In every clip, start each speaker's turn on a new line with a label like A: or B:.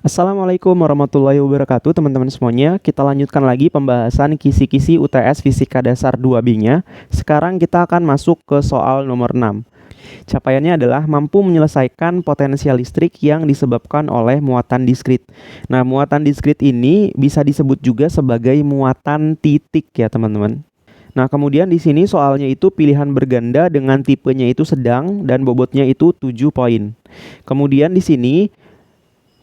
A: Assalamualaikum warahmatullahi wabarakatuh teman-teman semuanya. Kita lanjutkan lagi pembahasan kisi-kisi UTS Fisika Dasar 2B-nya. Sekarang kita akan masuk ke soal nomor 6. Capaiannya adalah mampu menyelesaikan potensial listrik yang disebabkan oleh muatan diskrit. Nah, muatan diskrit ini bisa disebut juga sebagai muatan titik ya teman-teman. Nah, kemudian di sini soalnya itu pilihan berganda dengan tipenya itu sedang dan bobotnya itu 7 poin. Kemudian di sini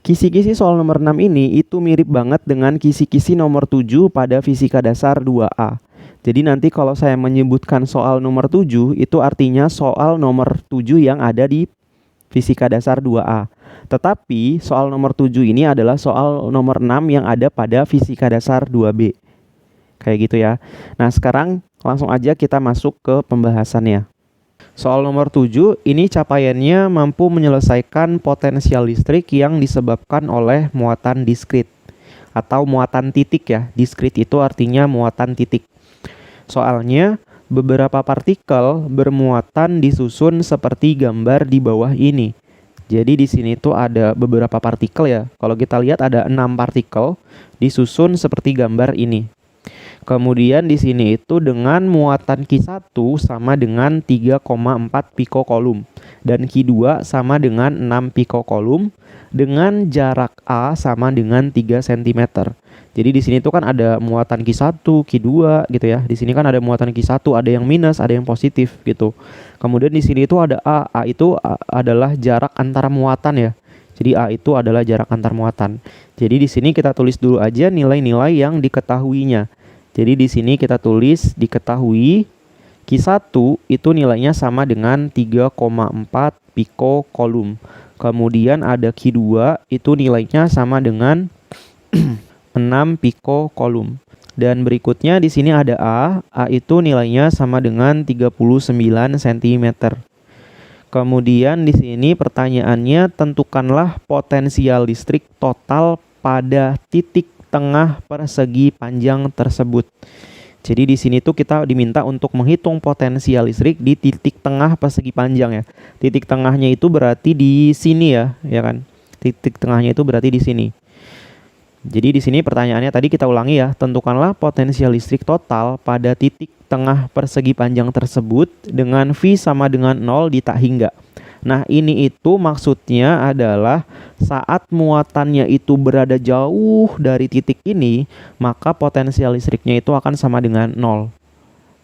A: kisi-kisi soal nomor 6 ini itu mirip banget dengan kisi-kisi nomor 7 pada Fisika Dasar 2A. Jadi nanti kalau saya menyebutkan soal nomor 7 itu artinya soal nomor 7 yang ada di Fisika Dasar 2A. Tetapi soal nomor 7 ini adalah soal nomor 6 yang ada pada Fisika Dasar 2B. Kayak gitu ya. Nah, sekarang langsung aja kita masuk ke pembahasannya. Soal nomor 7, ini capaiannya mampu menyelesaikan potensial listrik yang disebabkan oleh muatan diskrit atau muatan titik ya. Diskrit itu artinya muatan titik. Soalnya, beberapa partikel bermuatan disusun seperti gambar di bawah ini. Jadi di sini tuh ada beberapa partikel ya. Kalau kita lihat ada 6 partikel disusun seperti gambar ini. Kemudian di sini itu dengan muatan Q1 sama dengan 3,4 pikocoulomb dan Q2 sama dengan 6 pikocoulomb dengan jarak A sama dengan 3 cm. Jadi di sini tuh kan ada muatan Q1, Q2 gitu ya. Di sini kan ada muatan Q1, ada yang minus, ada yang positif gitu. Kemudian di sini itu ada A. A itu adalah jarak antara muatan ya. Jadi A itu adalah jarak antar muatan. Jadi di sini kita tulis dulu aja nilai-nilai yang diketahuinya. Jadi di sini kita tulis diketahui Q1 itu nilainya sama dengan 3,4 pikocoulomb. Kemudian ada Q2 itu nilainya sama dengan 6 pikocoulomb. Dan berikutnya di sini ada A. A itu nilainya sama dengan 39 cm. Kemudian di sini pertanyaannya tentukanlah potensial listrik total pada titik tengah persegi panjang tersebut. Jadi di sini tuh kita diminta untuk menghitung potensial listrik di titik tengah persegi panjang ya. Titik tengahnya itu berarti di sini ya kan. Titik tengahnya itu berarti di sini. Jadi di sini pertanyaannya tadi kita ulangi ya, tentukanlah potensial listrik total pada titik tengah persegi panjang tersebut dengan V sama dengan 0 di tak hingga. Nah, ini itu maksudnya adalah saat muatannya itu berada jauh dari titik ini, maka potensial listriknya itu akan sama dengan 0.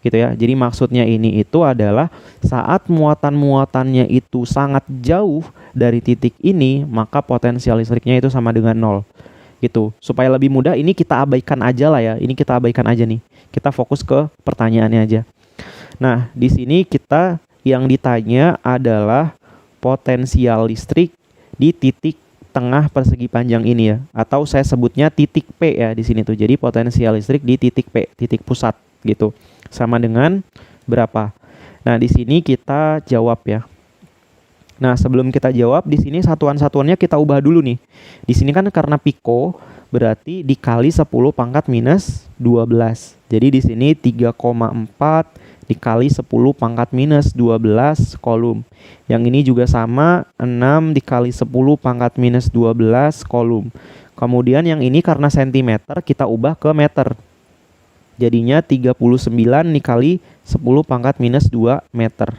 A: Gitu ya. Jadi maksudnya ini itu adalah saat muatan-muatannya itu sangat jauh dari titik ini, maka potensial listriknya itu sama dengan 0. Gitu. Supaya lebih mudah ini kita abaikan aja lah ya. Ini kita abaikan aja nih. Kita fokus ke pertanyaannya aja. Nah, di sini kita yang ditanya adalah potensial listrik di titik tengah persegi panjang ini ya, atau saya sebutnya titik P ya di sini tuh. Jadi potensial listrik di titik P, titik pusat gitu. Sama dengan berapa? Nah, di sini kita jawab ya. Nah, sebelum kita jawab di sini satuan-satuannya kita ubah dulu nih. Di sini kan karena piko berarti dikali 10 pangkat minus 12. Jadi di sini 3,4 dikali 10 pangkat minus 12 coulomb. Yang ini juga sama 6 dikali 10 pangkat minus 12 coulomb. Kemudian yang ini karena sentimeter kita ubah ke meter. Jadinya 39 dikali 10 pangkat minus 2 meter.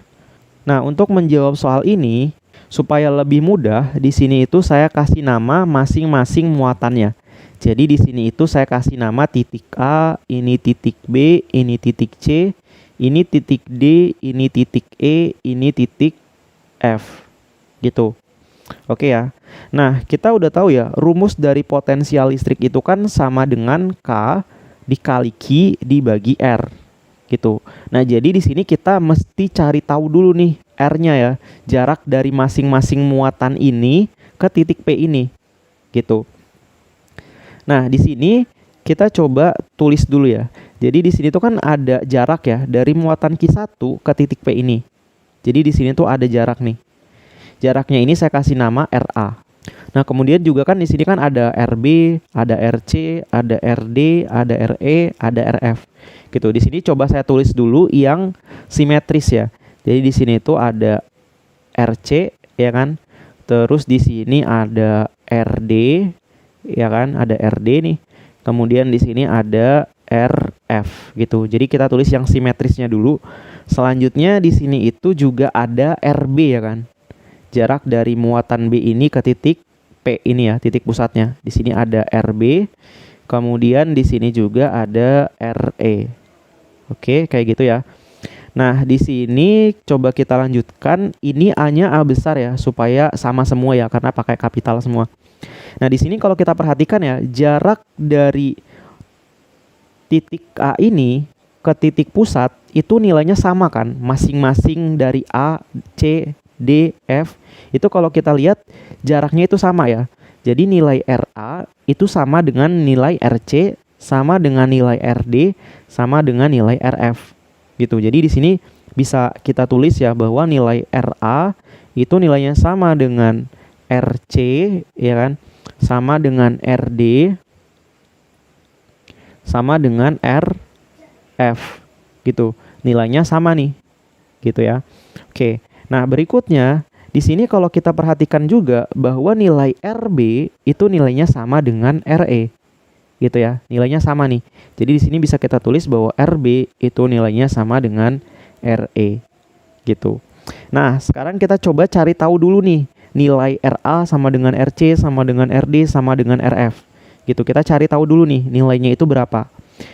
A: Nah, untuk menjawab soal ini supaya lebih mudah, di sini itu saya kasih nama masing-masing muatannya. Jadi di sini itu saya kasih nama titik A, ini titik B, ini titik C, ini titik D, ini titik E, ini titik F. Gitu. Oke ya. Nah, kita udah tahu ya, rumus dari potensial listrik itu kan sama dengan K dikali Q dibagi R. Gitu. Nah, jadi di sini kita mesti cari tahu dulu nih R-nya ya, jarak dari masing-masing muatan ini ke titik P ini. Gitu. Nah, di sini kita coba tulis dulu ya. Jadi di sini tuh kan ada jarak ya dari muatan Q1 ke titik P ini. Jadi di sini tuh ada jarak nih. Jaraknya ini saya kasih nama RA. Nah, kemudian juga kan di sini kan ada RB, ada RC, ada RD, ada RE, ada RF. Gitu. Di sini coba saya tulis dulu yang simetris ya. Jadi di sini tuh ada RC ya kan. Terus di sini ada RD, ya kan? Ada RD nih. Kemudian di sini ada RF gitu. Jadi kita tulis yang simetrisnya dulu. Selanjutnya di sini itu juga ada RB ya kan. Jarak dari muatan B ini ke titik P ini ya, titik pusatnya. Di sini ada RB. Kemudian di sini juga ada RE. Oke, kayak gitu ya. Nah, di sini coba kita lanjutkan. Ini A-nya A besar ya, supaya sama semua ya, karena pakai kapital semua. Nah, di sini kalau kita perhatikan ya, jarak dari titik A ini ke titik pusat itu nilainya sama kan? Masing-masing dari A, C, D, F. Itu kalau kita lihat jaraknya itu sama ya. Jadi nilai RA itu sama dengan nilai RC, sama dengan nilai RD, sama dengan nilai RF. Gitu. Jadi di sini bisa kita tulis ya bahwa nilai RA itu nilainya sama dengan RC ya kan, sama dengan RD, sama dengan RF gitu. Nilainya sama nih. Gitu ya. Oke. Nah, berikutnya di sini kalau kita perhatikan juga bahwa nilai RB itu nilainya sama dengan RE. Gitu ya, nilainya sama nih. Jadi di sini bisa kita tulis bahwa RB itu nilainya sama dengan RE gitu. Nah, sekarang kita coba cari tahu dulu nih nilai RA sama dengan RC sama dengan RD sama dengan RF gitu. Kita cari tahu dulu nih nilainya itu berapa.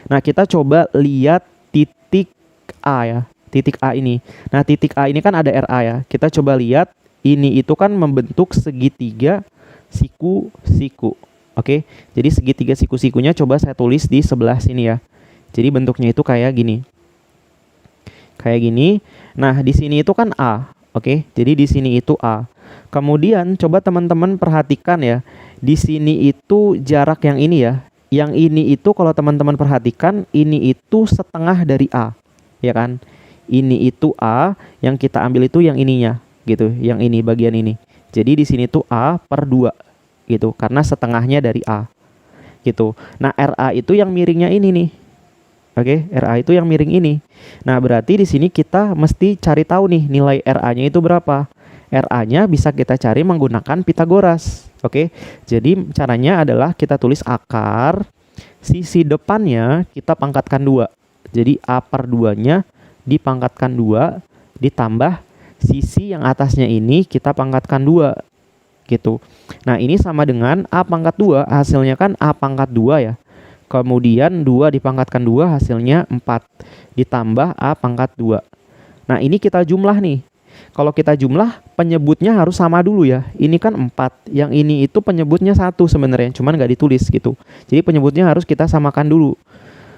A: Nah, kita coba lihat titik A ya, titik A ini. Nah, titik A ini kan ada RA ya. Kita coba lihat ini itu kan membentuk segitiga siku-siku. Oke, jadi segitiga siku-sikunya coba saya tulis di sebelah sini ya. Jadi bentuknya itu kayak gini. Kayak gini. Nah, di sini itu kan A. Oke, jadi di sini itu A. Kemudian coba teman-teman perhatikan ya. Di sini itu jarak yang ini ya. Yang ini itu kalau teman-teman perhatikan, ini itu setengah dari A. Ya kan? Ini itu A, yang kita ambil itu yang ininya gitu, yang ini bagian ini. Jadi di sini tuh A per 2. Gitu, karena setengahnya dari A gitu. Nah, RA itu yang miringnya ini nih. Oke, RA itu yang miring ini. Nah, berarti di sini kita mesti cari tahu nih nilai RA-nya itu berapa. RA-nya bisa kita cari menggunakan Pitagoras. Oke, jadi caranya adalah kita tulis akar, sisi depannya kita pangkatkan 2. Jadi A per 2-nya dipangkatkan 2 ditambah sisi yang atasnya ini kita pangkatkan 2 gitu. Nah, ini sama dengan A pangkat 2, hasilnya kan A pangkat 2 ya. Kemudian 2 dipangkatkan 2 hasilnya 4 ditambah A pangkat 2. Nah, ini kita jumlah nih. Kalau kita jumlah, penyebutnya harus sama dulu ya. Ini kan 4, yang ini itu penyebutnya 1 sebenarnya, cuman nggak ditulis gitu. Jadi penyebutnya harus kita samakan dulu.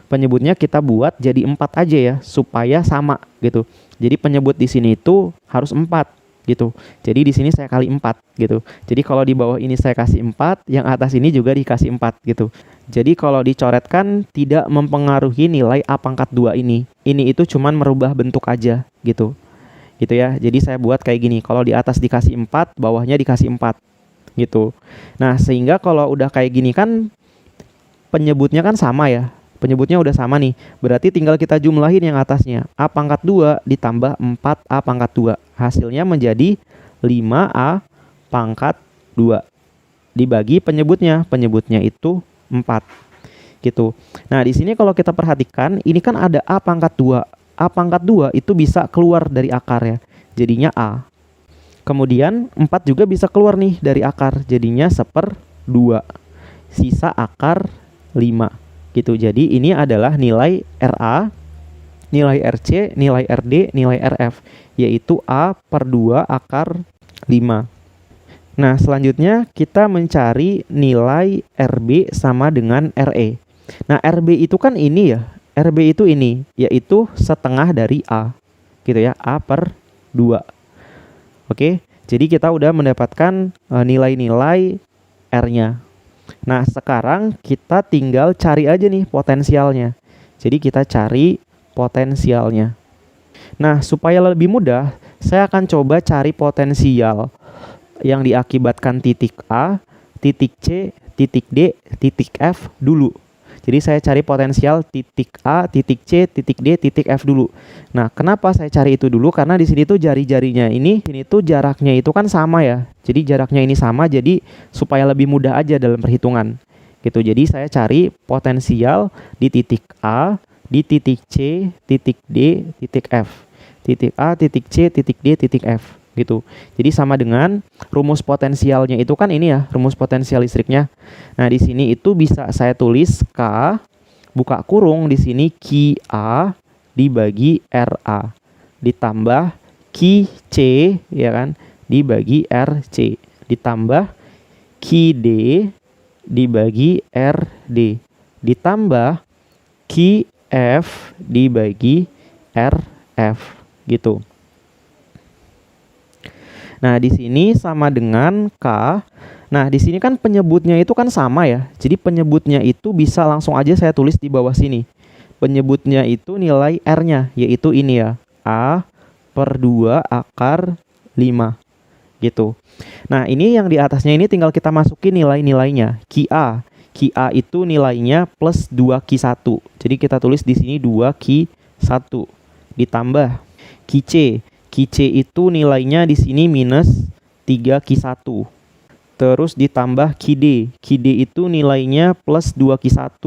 A: Penyebutnya kita buat jadi 4 aja ya, supaya sama gitu. Jadi penyebut di sini itu harus 4. Gitu. Jadi di sini saya kali 4 gitu. Jadi kalau di bawah ini saya kasih 4, yang atas ini juga dikasih 4 gitu. Jadi kalau dicoretkan tidak mempengaruhi nilai A pangkat 2 ini. Ini itu cuman merubah bentuk aja gitu. Gitu ya. Jadi saya buat kayak gini. Kalau di atas dikasih 4, bawahnya dikasih 4 gitu. Nah, sehingga kalau udah kayak gini kan penyebutnya kan sama ya. Penyebutnya udah sama nih. Berarti tinggal kita jumlahin yang atasnya. A pangkat 2 ditambah 4A pangkat 2. Hasilnya menjadi 5A pangkat 2. Dibagi penyebutnya. Penyebutnya itu 4. Gitu. Nah, di sini kalau kita perhatikan, ini kan ada A pangkat 2. A pangkat 2 itu bisa keluar dari akar ya. Jadinya A. Kemudian 4 juga bisa keluar nih dari akar. Jadinya 1/2. Sisa akar 5. Gitu. Jadi ini adalah nilai RA, nilai RC, nilai RD, nilai RF, yaitu A per 2 akar 5. Nah, selanjutnya kita mencari nilai RB sama dengan RE. Nah, RB itu kan ini ya, RB itu ini, yaitu setengah dari A. Gitu ya, A per 2. Oke, jadi kita udah mendapatkan nilai-nilai R-nya. Nah, sekarang kita tinggal cari aja nih potensialnya. Jadi kita cari potensialnya. Nah, supaya lebih mudah, saya akan coba cari potensial yang diakibatkan titik A, titik C, titik D, titik F dulu. Jadi saya cari potensial titik A, titik C, titik D, titik F dulu. Nah, kenapa saya cari itu dulu? Karena di sini tuh jari-jarinya ini tuh jaraknya itu kan sama ya. Jadi jaraknya ini sama, jadi supaya lebih mudah aja dalam perhitungan. Gitu. Jadi saya cari potensial di titik A, di titik C, titik D, titik F. Titik A, titik C, titik D, titik F. Gitu. Jadi sama dengan rumus potensialnya itu kan ini ya, rumus potensial listriknya. Nah, di sini itu bisa saya tulis K buka kurung di sini QA dibagi RA ditambah QC ya kan dibagi RC ditambah QD dibagi RD ditambah QF dibagi RF gitu. Nah, di sini sama dengan K. Nah, di sini kan penyebutnya itu kan sama ya. Jadi penyebutnya itu bisa langsung aja saya tulis di bawah sini. Penyebutnya itu nilai R-nya, yaitu ini ya. A per 2 akar 5. Gitu. Nah, ini yang di atasnya ini tinggal kita masukin nilai-nilainya. QA. QA itu nilainya plus 2Q1. Jadi kita tulis di sini 2Q1. Ditambah QC. QC itu nilainya di sini minus 3Q1. Terus ditambah QD. QD itu nilainya plus 2Q1.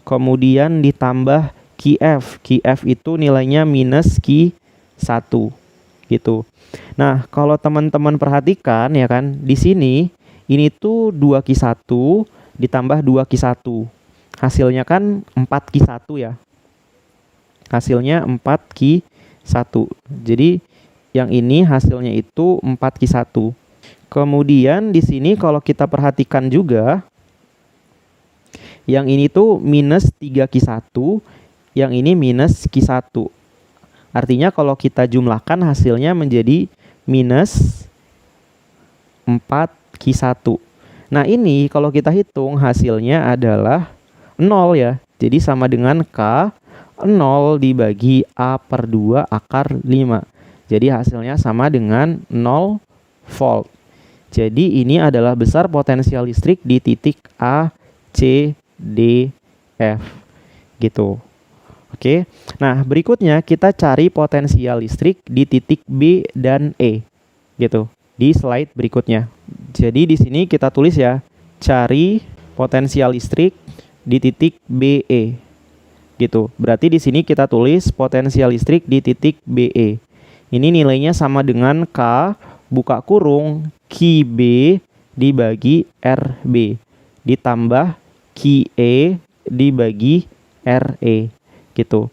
A: Kemudian ditambah QF. QF itu nilainya minus Q1. Gitu. Nah, kalau teman-teman perhatikan ya kan, di sini ini tuh 2Q1 ditambah 2Q1. Hasilnya kan 4Q1 ya. Hasilnya 4Q1. Jadi yang ini hasilnya itu 4Q1. Kemudian di sini kalau kita perhatikan juga yang ini tuh minus 3Q1, yang ini minus Q1. Artinya kalau kita jumlahkan hasilnya menjadi minus 4Q1. Nah, ini kalau kita hitung hasilnya adalah 0 ya. Jadi sama dengan K 0 dibagi A per 2 akar 5. Jadi hasilnya sama dengan 0 volt. Jadi ini adalah besar potensial listrik di titik A, C, D, F. Gitu. Oke. Nah, berikutnya kita cari potensial listrik di titik B dan E. Gitu. Di slide berikutnya. Jadi di sini kita tulis ya, cari potensial listrik di titik BE. Gitu. Berarti di sini kita tulis potensial listrik di titik BE. Ini nilainya sama dengan K buka kurung QB dibagi RB ditambah QE dibagi RE gitu.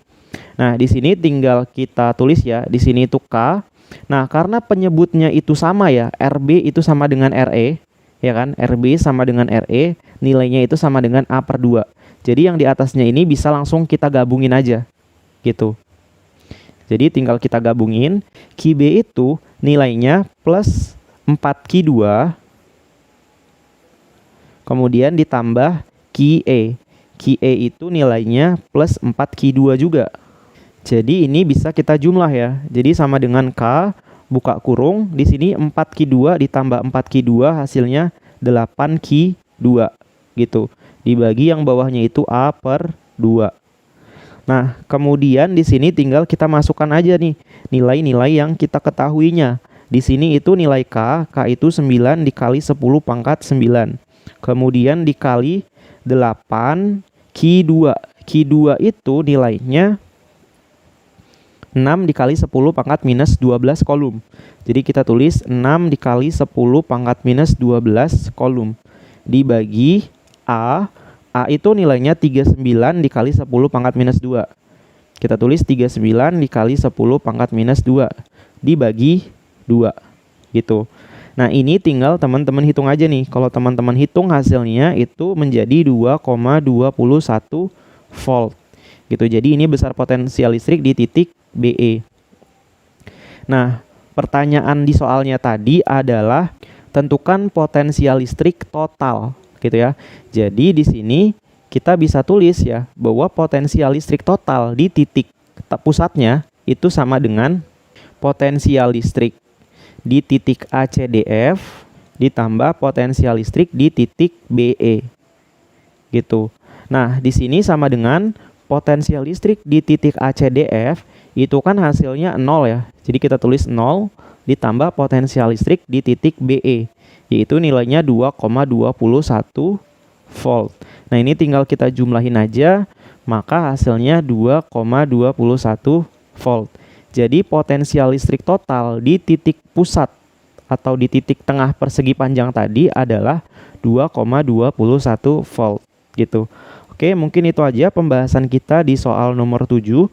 A: Nah, di sini tinggal kita tulis ya, di sini itu K. Nah, karena penyebutnya itu sama ya, RB itu sama dengan RE, ya kan? RB sama dengan RE, nilainya itu sama dengan A per 2. Jadi yang di atasnya ini bisa langsung kita gabungin aja gitu. Jadi tinggal kita gabungin. QB itu nilainya plus 4Q2. Kemudian ditambah QE. QE itu nilainya plus 4Q2 juga. Jadi ini bisa kita jumlah ya. Jadi sama dengan K buka kurung. Di sini 4Q2 ditambah 4Q2 hasilnya 8Q2 gitu. Dibagi yang bawahnya itu A per 2. Nah, kemudian di sini tinggal kita masukkan aja nih nilai-nilai yang kita ketahuinya. Di sini itu nilai K itu 9 dikali 10 pangkat 9. Kemudian dikali 8 Q2. Q2 itu nilainya 6 dikali 10 pangkat minus 12 kolom. Jadi kita tulis 6 dikali 10 pangkat minus 12 kolom. Dibagi A itu nilainya 39 dikali 10 pangkat minus 2. Kita tulis 39 dikali 10 pangkat minus 2. Dibagi 2. Gitu. Nah, ini tinggal teman-teman hitung aja nih. Kalau teman-teman hitung hasilnya itu menjadi 2,21 volt. Gitu. Jadi ini besar potensial listrik di titik BE. Nah, pertanyaan di soalnya tadi adalah tentukan potensial listrik total. Gitu ya. Jadi di sini kita bisa tulis ya bahwa potensial listrik total di titik pusatnya itu sama dengan potensial listrik di titik ACDF ditambah potensial listrik di titik BE. Gitu. Nah, di sini sama dengan potensial listrik di titik ACDF itu kan hasilnya 0 ya. Jadi kita tulis 0 ditambah potensial listrik di titik BE, yaitu nilainya 2,21 volt. Nah, ini tinggal kita jumlahin aja, maka hasilnya 2,21 volt. Jadi potensial listrik total di titik pusat atau di titik tengah persegi panjang tadi adalah 2,21 volt gitu. Oke, mungkin itu aja pembahasan kita di soal nomor 7.